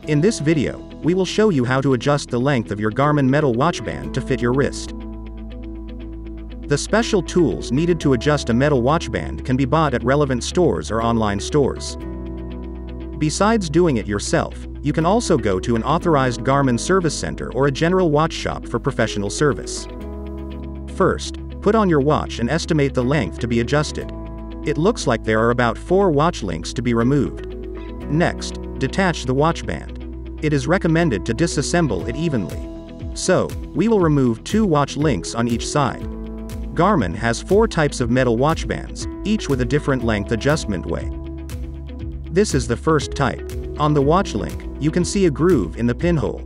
In this video, we will show you how to adjust the length of your Garmin metal watch band to fit your wrist. The special tools needed to adjust a metal watch band can be bought at relevant stores or online stores. Besides doing it yourself, you can also go to an authorized Garmin service center or a general watch shop for professional service. First, put on your watch and estimate the length to be adjusted. It looks like there are about 4 watch links to be removed. Next, detach the watch band. It is recommended to disassemble it evenly. So, we will remove 2 watch links on each side. Garmin has 4 types of metal watch bands, each with a different length adjustment way. This is the first type. On the watch link, you can see a groove in the pinhole.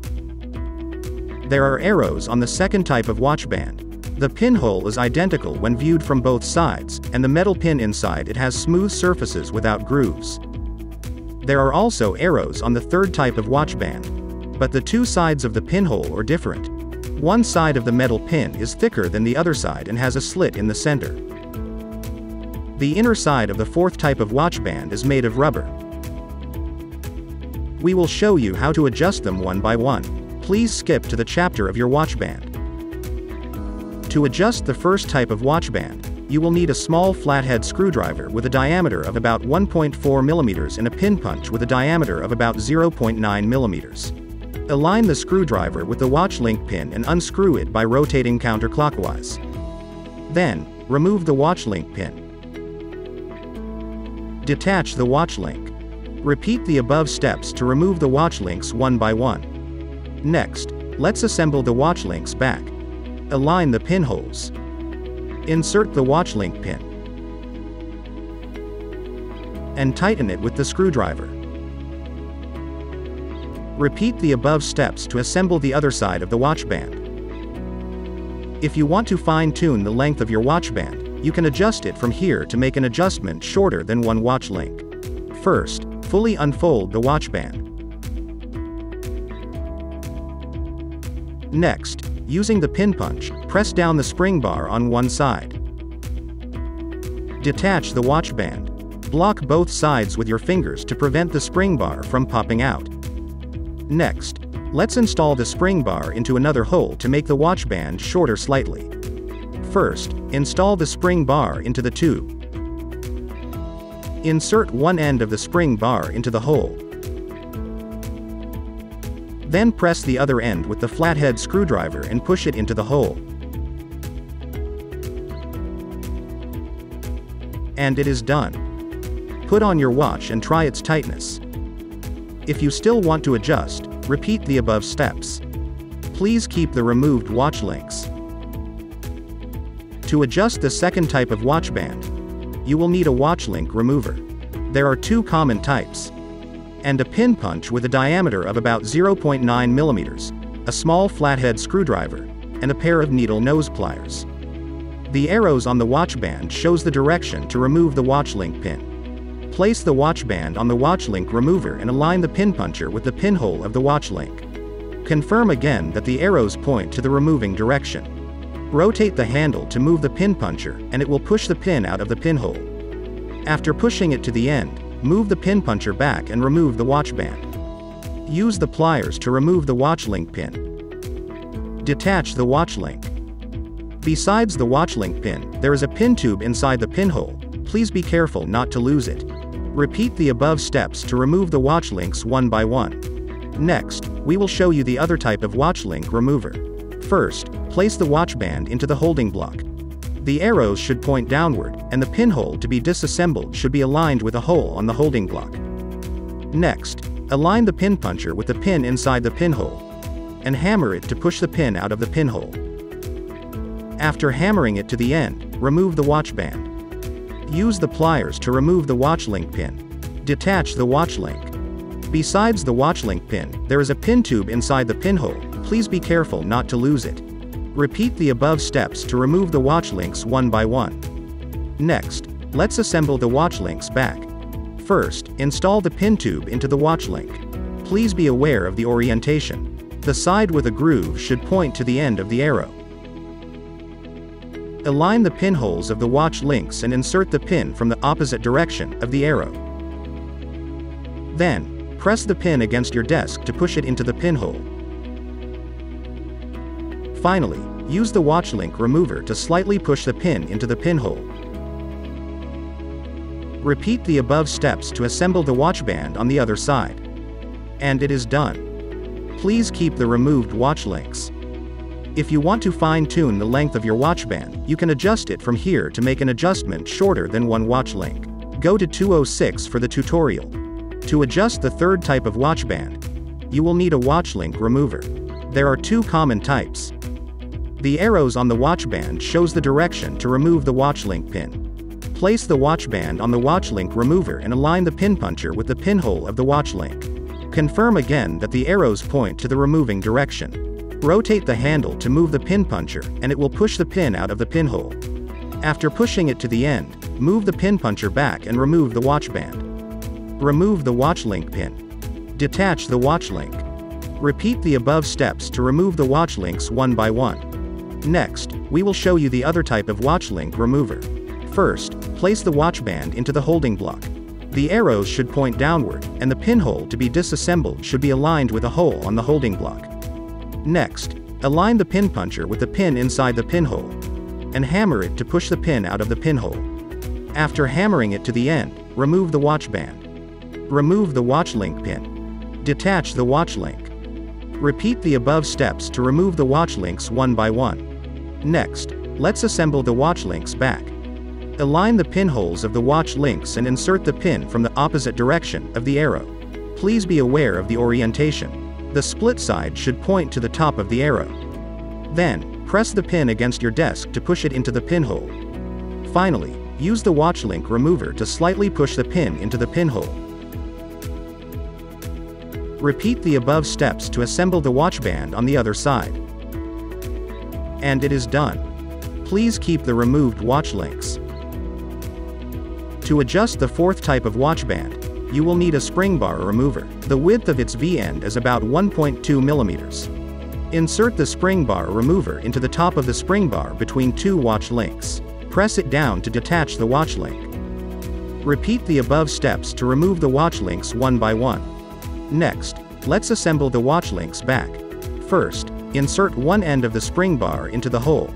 There are arrows on the second type of watch band. The pinhole is identical when viewed from both sides, and the metal pin inside it has smooth surfaces without grooves. There are also arrows on the third type of watch band. But the 2 sides of the pinhole are different. One side of the metal pin is thicker than the other side and has a slit in the center. The inner side of the fourth type of watch band is made of rubber. We will show you how to adjust them one by one. Please skip to the chapter of your watch band. To adjust the first type of watch band, you will need a small flathead screwdriver with a diameter of about 1.4 mm and a pin punch with a diameter of about 0.9 mm. Align the screwdriver with the watch link pin and unscrew it by rotating counterclockwise. Then, remove the watch link pin. Detach the watch link. Repeat the above steps to remove the watch links one by one. Next, let's assemble the watch links back. Align the pinholes. Insert the watch link pin. And tighten it with the screwdriver. Repeat the above steps to assemble the other side of the watch band. If you want to fine-tune the length of your watch band, you can adjust it from here to make an adjustment shorter than 1 watch link. First, fully unfold the watch band. Next, using the pin punch, press down the spring bar on one side. Detach the watch band. Block both sides with your fingers to prevent the spring bar from popping out. Next, let's install the spring bar into another hole to make the watch band shorter slightly. First, install the spring bar into the tube. Insert one end of the spring bar into the hole. Then press the other end with the flathead screwdriver and push it into the hole. And it is done. Put on your watch and try its tightness. If you still want to adjust, repeat the above steps. Please keep the removed watch links. To adjust the second type of watch band, you will need a watch link remover. There are 2 common types. And a pin punch with a diameter of about 0.9 mm, a small flathead screwdriver, and a pair of needle nose pliers. The arrows on the watch band shows the direction to remove the watch link pin. Place the watch band on the watch link remover and align the pin puncher with the pinhole of the watch link. Confirm again that the arrows point to the removing direction. Rotate the handle to move the pin puncher and it will push the pin out of the pinhole. After pushing it to the end, move the pin puncher back and remove the watch band. Use the pliers to remove the watch link pin. Detach the watch link. Besides the watch link pin, there is a pin tube inside the pinhole. Please be careful not to lose it. Repeat the above steps to remove the watch links one by one. Next, we will show you the other type of watch link remover. First, place the watch band into the holding block. The arrows should point downward, and the pinhole to be disassembled should be aligned with a hole on the holding block. Next, align the pin puncher with the pin inside the pinhole, and hammer it to push the pin out of the pinhole. After hammering it to the end, remove the watch band. Use the pliers to remove the watch link pin. Detach the watch link. Besides the watch link pin, there is a pin tube inside the pinhole. Please be careful not to lose it. Repeat the above steps to remove the watch links one by one. Next, let's assemble the watch links back. First, install the pin tube into the watch link. Please be aware of the orientation. The side with a groove should point to the end of the arrow. Align the pinholes of the watch links and insert the pin from the opposite direction of the arrow. Then, Press the pin against your desk to push it into the pinhole. Finally, use the watch link remover to slightly push the pin into the pinhole. Repeat the above steps to assemble the watch band on the other side. And it is done. Please keep the removed watch links. If you want to fine-tune the length of your watch band, you can adjust it from here to make an adjustment shorter than one watch link. Go to 206 for the tutorial. To adjust the third type of watch band, you will need a watch link remover. There are two common types. The arrows on the watch band shows the direction to remove the watch link pin. Place the watch band on the watch link remover and align the pin puncher with the pinhole of the watch link. Confirm again that the arrows point to the removing direction. Rotate the handle to move the pin puncher and it will push the pin out of the pinhole. After pushing it to the end, move the pin puncher back and remove the watch band. Remove the watch link pin. Detach the watch link. Repeat the above steps to remove the watch links one by one. Next, we will show you the other type of watch link remover. First, place the watch band into the holding block. The arrows should point downward, and the pinhole to be disassembled should be aligned with a hole on the holding block. Next, align the pin puncher with the pin inside the pinhole, and hammer it to push the pin out of the pinhole. After hammering it to the end, remove the watch band. Remove the watch link pin. Detach the watch link. Repeat the above steps to remove the watch links one by one. Next, let's assemble the watch links back. Align the pinholes of the watch links and insert the pin from the opposite direction of the arrow. Please be aware of the orientation. The split side should point to the top of the arrow. Then, press the pin against your desk to push it into the pinhole. Finally, use the watch link remover to slightly push the pin into the pinhole. Repeat the above steps to assemble the watch band on the other side. And it is done. Please keep the removed watch links. To adjust the fourth type of watch band, you will need a spring bar remover. The width of its V-end is about 1.2 millimeters. Insert the spring bar remover into the top of the spring bar between two watch links. Press it down to detach the watch link. Repeat the above steps to remove the watch links one by one. Next, let's assemble the watch links back. First, insert one end of the spring bar into the hole.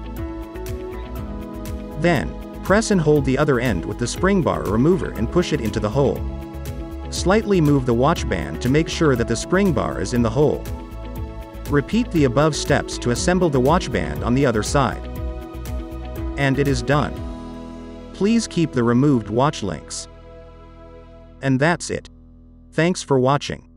Then, press and hold the other end with the spring bar remover and push it into the hole. Slightly move the watch band to make sure that the spring bar is in the hole. Repeat the above steps to assemble the watch band on the other side. And it is done. Please keep the removed watch links. And that's it. Thanks for watching.